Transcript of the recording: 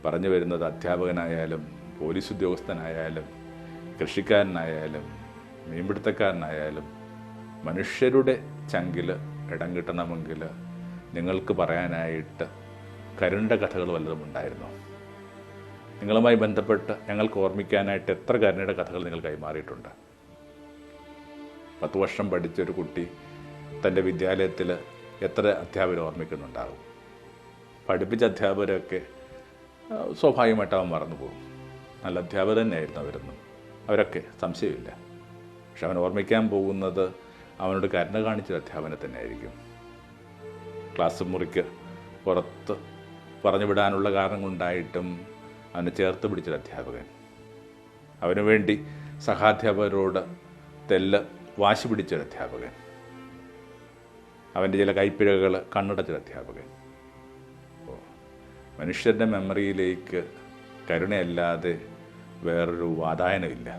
പറഞ്ഞു വരുന്നത് അധ്യാപകനായാലും പോലീസ് ഉദ്യോഗസ്ഥനായാലും കൃഷിക്കാരനായാലും മീൻപിടുത്തക്കാരനായാലും മനുഷ്യരുടെ ചങ്കിൽ ഇടം കിട്ടണമെങ്കിൽ നിങ്ങൾക്ക് പറയാനായിട്ട് കരുണയുടെ കഥകൾ വല്ലതും ഉണ്ടായിരുന്നോ? നിങ്ങളുമായി ബന്ധപ്പെട്ട് ഞങ്ങൾക്ക് ഓർമ്മിക്കാനായിട്ട് എത്ര കരുണയുടെ കഥകൾ നിങ്ങൾ കൈമാറിയിട്ടുണ്ട്? 10 വർഷം പഠിച്ചൊരു കുട്ടി തൻ്റെ വിദ്യാലയത്തിൽ എത്ര അധ്യാപകർ ഓർമ്മിക്കുന്നുണ്ടാകും? പഠിപ്പിച്ച അധ്യാപകരൊക്കെ സ്വാഭാവികമായിട്ട് അവൻ മറന്നു പോകും. നല്ല അധ്യാപകർ തന്നെയായിരുന്നു അവരൊന്നും, അവരൊക്കെ സംശയമില്ല. പക്ഷെ അവൻ ഓർമ്മിക്കാൻ പോകുന്നത് അവനോട് കരുണ കാണിച്ചൊരു അധ്യാപനെ തന്നെയായിരിക്കും. ക്ലാസ് മുറിക്ക് പുറത്ത് പറഞ്ഞു വിടാനുള്ള കാരണം കൊണ്ടായിട്ടും അവനെ ചേർത്ത് പിടിച്ചൊരു അധ്യാപകൻ, അവന് വേണ്ടി സഹാധ്യാപകരോട് വാശി പിടിച്ചൊരു അധ്യാപകൻ, അവൻ്റെ ചില കൈപ്പിഴകൾ കണ്ണടച്ചൊരു അധ്യാപകൻ. അപ്പോൾ മനുഷ്യരുടെ മെമ്മറിയിലേക്ക് കരുണയല്ലാതെ വേറൊരു വാതായനമില്ല.